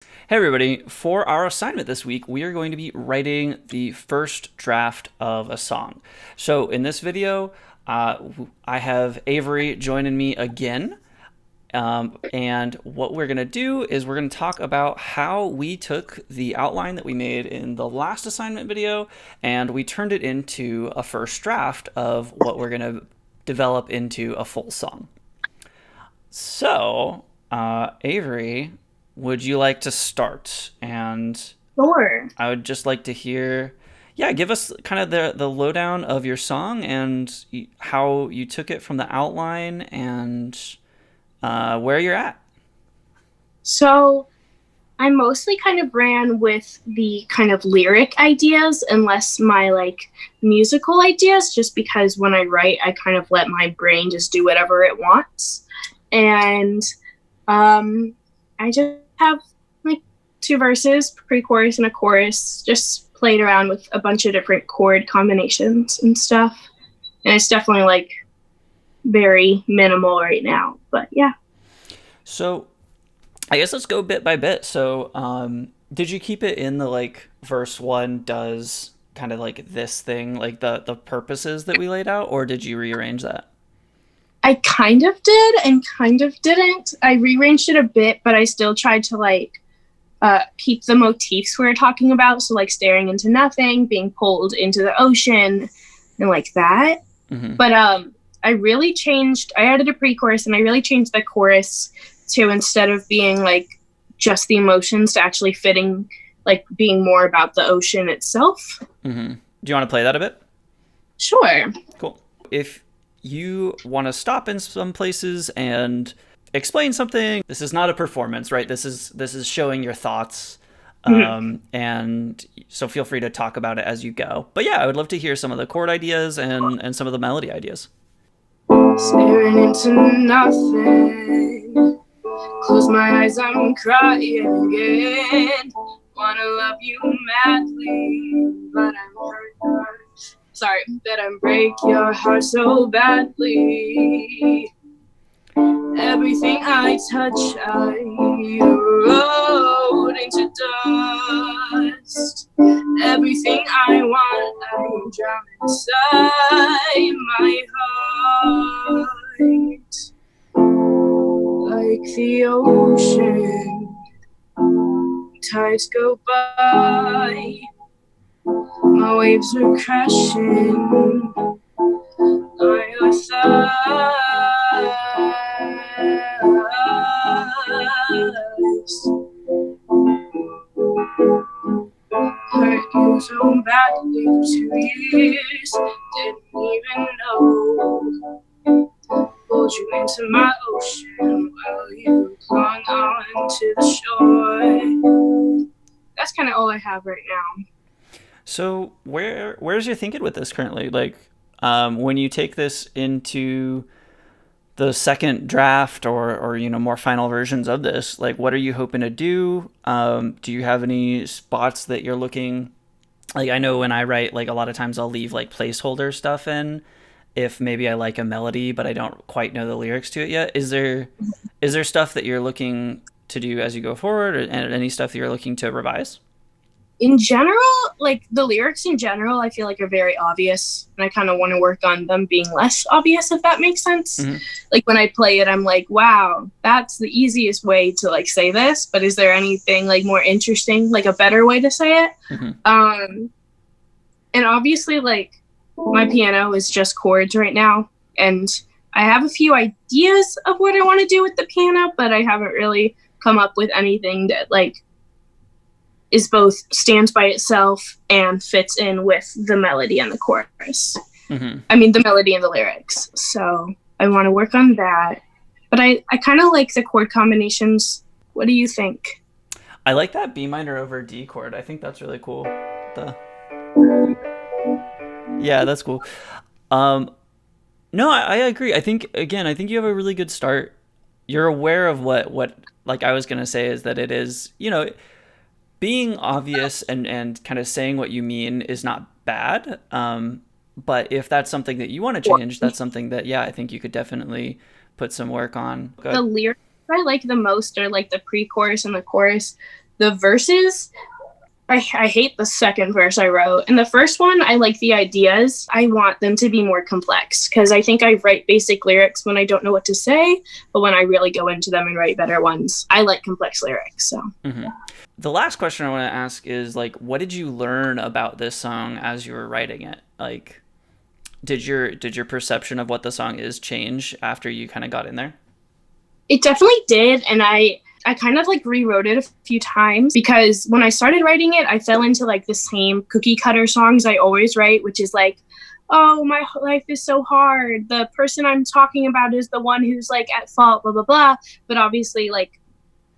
Hey everybody, for our assignment this week, we are going to be writing the first draft of a song. So in this video, I have Avery joining me again. And what we're going to do is we're going to talk about how we took the outline that we made in the last assignment video and we turned it into a first draft of what we're going to develop into a full song. So, Avery, would you like to start? And Sure. I would just like to hear, yeah, give us kind of the lowdown of your song and how you took it from the outline and where you're at. So I mostly kind of ran with the kind of lyric ideas and less my musical ideas, just because when I write, I kind of let my brain just do whatever it wants. And I just have like two verses, pre-chorus and a chorus, just played around with a bunch of different chord combinations and stuff. And it's definitely very minimal right now, but yeah. So I guess let's go bit by bit. So did you keep it in the verse one does kind of like this thing, like the purposes that we laid out, or did you rearrange that? I kind of did and kind of didn't. I rearranged it a bit, but I still tried to keep the motifs we were talking about. So staring into nothing, being pulled into the ocean, and like that. Mm-hmm. But I really changed. I added a pre-chorus, and I really changed the chorus to, instead of being just the emotions, to actually fitting being more about the ocean itself. Mm-hmm. Do you want to play that a bit? Sure. Cool. If you want to stop in some places and explain something, this is not a performance, right? This is showing your thoughts. And so feel free to talk about it as you go. But yeah, I would love to hear some of the chord ideas and some of the melody ideas. Staring into nothing. Close my eyes, I'm crying again. Wanna love you madly, but I'm hurt. Sorry, that I break your heart so badly. Everything I touch, I erode into dust. Everything I want, I drown inside my heart. Like the ocean, tides go by. My waves are crashing on your thighs. Hurt you so badly for 2 years, didn't even know. Pulled you into my ocean while you clung on to the shore. That's kind of all I have right now. So where's your thinking with this currently? When you take this into the second draft or more final versions of this, what are you hoping to do? Do you have any spots that you're looking? I know when I write, a lot of times I'll leave placeholder stuff in if maybe I like a melody but I don't quite know the lyrics to it yet. Is there stuff that you're looking to do as you go forward, and any stuff that you're looking to revise? In general, the lyrics in general, I feel are very obvious, and I kind of want to work on them being less obvious, if that makes sense. Mm-hmm. When I play it, I'm wow, that's the easiest way to say this, but is there anything more interesting, a better way to say it? Mm-hmm. And obviously, my piano is just chords right now, and I have a few ideas of what I want to do with the piano, but I haven't really come up with anything that is both stands by itself and fits in with the melody and the chorus. Mm-hmm. I mean, the melody and the lyrics. So I want to work on that. But I kind of like the chord combinations. What do you think? I like that B minor over D chord. I think that's really cool. Yeah, that's cool. No, I agree. I think you have a really good start. You're aware of what I was going to say is that it is, being obvious and kind of saying what you mean is not bad. But if that's something that you want to change, that's something that, yeah, I think you could definitely put some work on. The lyrics I like the most are the pre-chorus and the chorus. The verses, I hate the second verse I wrote. And the first one, I like the ideas. I want them to be more complex because I think I write basic lyrics when I don't know what to say, but when I really go into them and write better ones, I like complex lyrics. So The last question I want to ask is like, what did you learn about this song as you were writing it? Like, did your perception of what the song is change after you kind of got in there? it definitely did. And I kind of like rewrote it a few times because when I started writing it, I fell into like the same cookie cutter songs I always write, which is like, oh, my life is so hard. The person I'm talking about is the one who's like at fault, blah, blah, blah. But obviously, like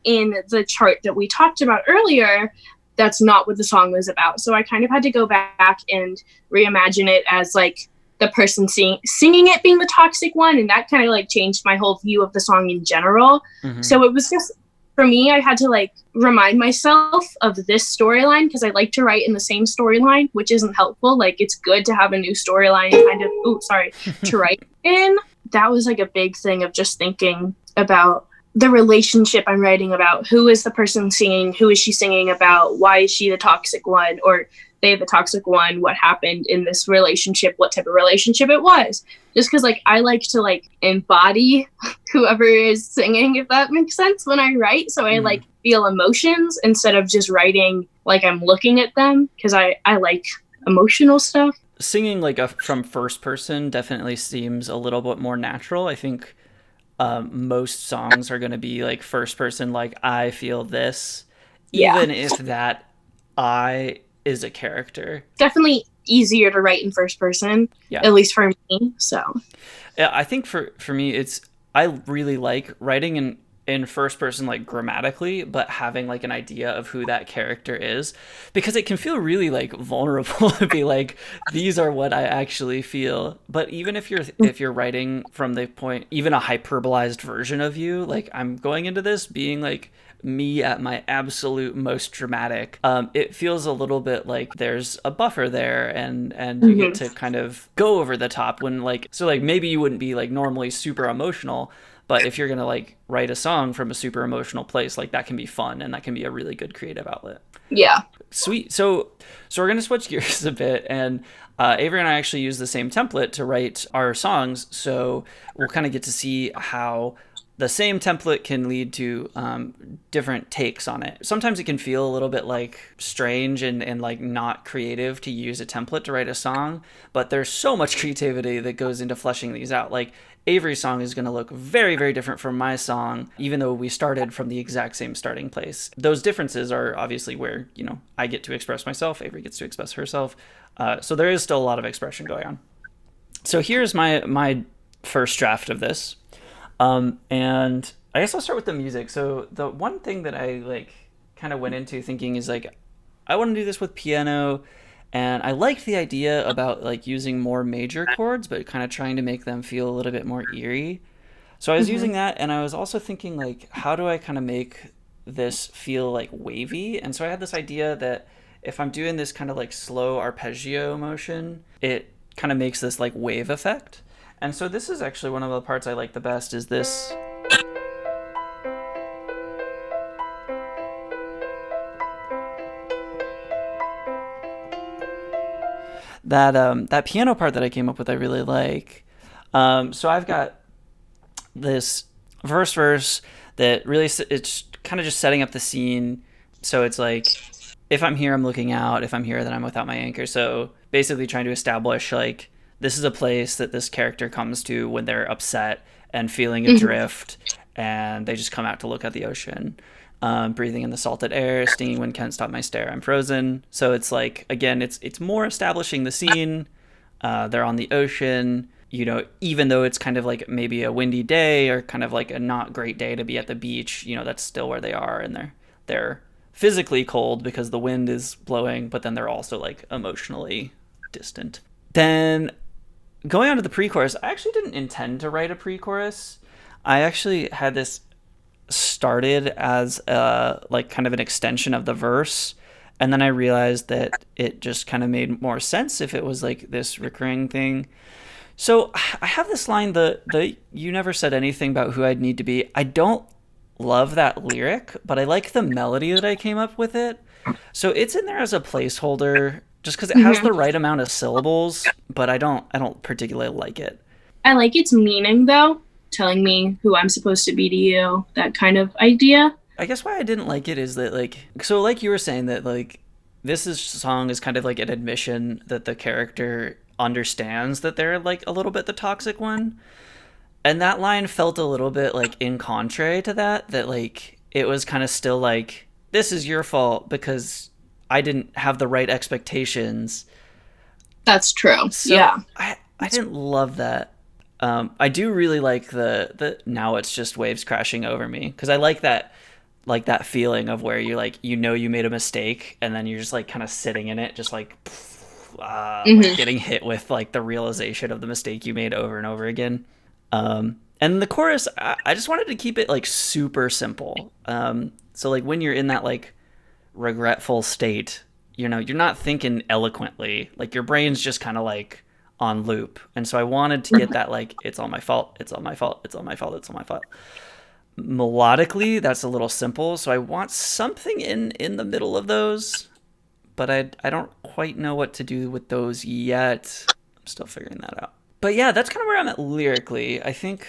in the chart that we talked about earlier, that's not what the song was about. So I kind of had to go back and reimagine it as like the person singing it being the toxic one. And that kind of like changed my whole view of the song in general. Mm-hmm. So it was just, for me, I had to like remind myself of this storyline because I like to write in the same storyline, which isn't helpful. Like it's good to have a new storyline kind of, to write in. That was like a big thing of just thinking about the relationship I'm writing about. Who is the person singing? Who is she singing about? Why is she the toxic one? Or they the toxic one? What happened in this relationship? What type of relationship it was? Just because like I like to like embody whoever is singing, if that makes sense, when I write. So I like feel emotions instead of just writing like I'm looking at them because I like emotional stuff. Singing like from first person definitely seems a little bit more natural. I think most songs are going to be like first person, like I feel this, even if that I is a character. Definitely easier to write in first person, at least for me. So yeah, I think for me, I really like writing in first person, like grammatically, but having like an idea of who that character is, because it can feel really like vulnerable to be like, these are what I actually feel. But even if you're writing from the point, even a hyperbolized version of you, like I'm going into this being like me at my absolute most dramatic, it feels a little bit like there's a buffer there and you get to kind of go over the top when like, so like maybe you wouldn't be like normally super emotional, but if you're going to like write a song from a super emotional place, like that can be fun and that can be a really good creative outlet. Yeah. Sweet. So we're going to switch gears a bit, and Avery and I actually use the same template to write our songs. So we'll kind of get to see how the same template can lead to different takes on it. Sometimes it can feel a little bit like strange and like not creative to use a template to write a song, but there's so much creativity that goes into fleshing these out. Like Avery's song is going to look very, very different from my song, even though we started from the exact same starting place. Those differences are obviously where, you know, I get to express myself, Avery gets to express herself. So there is still a lot of expression going on. So here's my first draft of this. And I guess I'll start with the music. So the one thing that I like kind of went into thinking is like, I want to do this with piano, and I liked the idea about like using more major chords, but kind of trying to make them feel a little bit more eerie. So I was using that, and I was also thinking like, how do I kind of make this feel like wavy? And so I had this idea that if I'm doing this kind of like slow arpeggio motion, it kind of makes this like wave effect. And so this is actually one of the parts I like the best is this. That piano part that I came up with, I really like. So I've got this verse that really, it's kind of just setting up the scene. So it's like, if I'm here, I'm looking out. If I'm here, then I'm without my anchor. So basically trying to establish like, this is a place that this character comes to when they're upset and feeling adrift, and they just come out to look at the ocean, breathing in the salted air, stinging wind can't stop my stare, I'm frozen. So it's like, again, it's more establishing the scene. They're on the ocean, you know, even though it's kind of like maybe a windy day or kind of like a not great day to be at the beach, you know, that's still where they are, and they're physically cold because the wind is blowing, but then they're also like emotionally distant. Then going on to the pre-chorus, I actually didn't intend to write a pre-chorus. I actually had this started as like kind of an extension of the verse, and then I realized that it just kind of made more sense if it was like this recurring thing. So I have this line, the you never said anything about who I'd need to be. I don't love that lyric, but I like the melody that I came up with it. So it's in there as a placeholder just because it has Hmm. the right amount of syllables, but I don't particularly like it. I like its meaning though, telling me who I'm supposed to be to you, that kind of idea. I guess why I didn't like it is that like so like you were saying that like song is kind of like an admission that the character understands that they're like a little bit the toxic one. And that line felt a little bit like in contrary to that like it was kind of still like this is your fault because I didn't have the right expectations. That's true. So Yeah. I didn't love that. I do really like the now it's just waves crashing over me because I like that feeling of where you like you know you made a mistake and then you're just like kind of sitting in it just like Hmm. getting hit with like the realization of the mistake you made over and over again. And the chorus, I just wanted to keep it like super simple. So like when you're in that like regretful state, you know, you're not thinking eloquently. Like your brain's just kind of like on loop. And so I wanted to get that like it's all my fault, it's all my fault, it's all my fault, it's all my fault. Melodically, that's a little simple. So I want something in the middle of those, but I don't quite know what to do with those yet. I'm still figuring that out. But yeah, that's kind of where I'm at lyrically. I think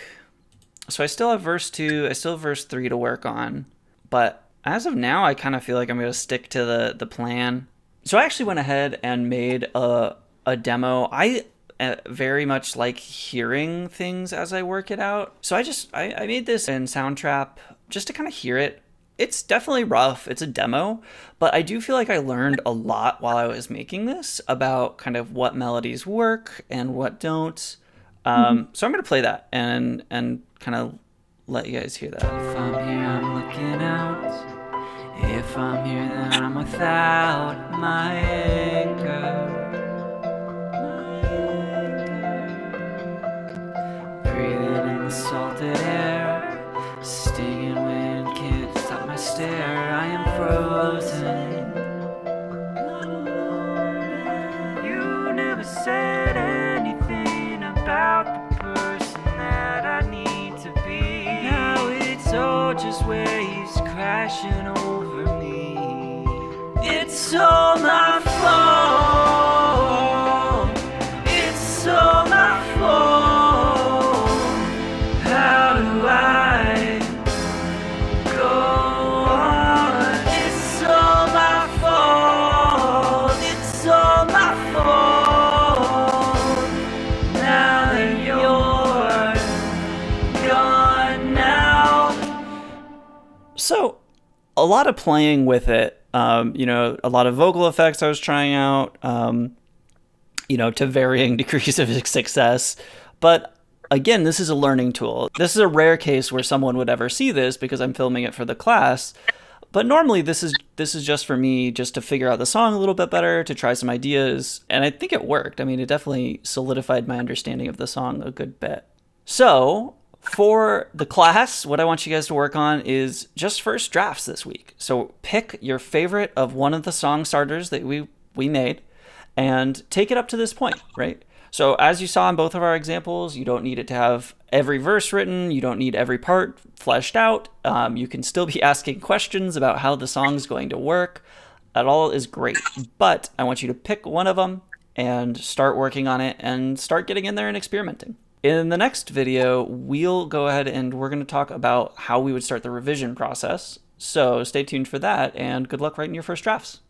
so. I still have verse 2, I still have verse 3 to work on, but as of now, I kind of feel like I'm going to stick to the plan. So I actually went ahead and made a demo. I very much like hearing things as I work it out. So I made this in Soundtrap just to kind of hear it. It's definitely rough. It's a demo, but I do feel like I learned a lot while I was making this about kind of what melodies work and what don't. So I'm gonna play that and kind of let you guys hear that. If I'm here, I'm looking out. If I'm here, then I'm without my anchor. Breathing in the salted air, stinging wind can't stop my stare. I am frozen. You never said anything about the person that I need to be. Now it's all just waves crashing over me. It's all my fault. It's all my fault. How do I go on? It's all my fault. It's all my fault. Now that you're gone now. So, a lot of playing with it. You know, a lot of vocal effects I was trying out. You know, to varying degrees of success. But again, this is a learning tool. This is a rare case where someone would ever see this because I'm filming it for the class. But normally this is just for me just to figure out the song a little bit better, to try some ideas, and I think it worked. I mean, it definitely solidified my understanding of the song a good bit. So, for the class, what I want you guys to work on is just first drafts this week. So, pick your favorite of one of the song starters that we made and take it up to this point, right? So as you saw in both of our examples, you don't need it to have every verse written. You don't need every part fleshed out. You can still be asking questions about how the song is going to work. That all is great. But I want you to pick one of them and start working on it and start getting in there and experimenting. In the next video, we'll go ahead and we're going to talk about how we would start the revision process. So stay tuned for that and good luck writing your first drafts.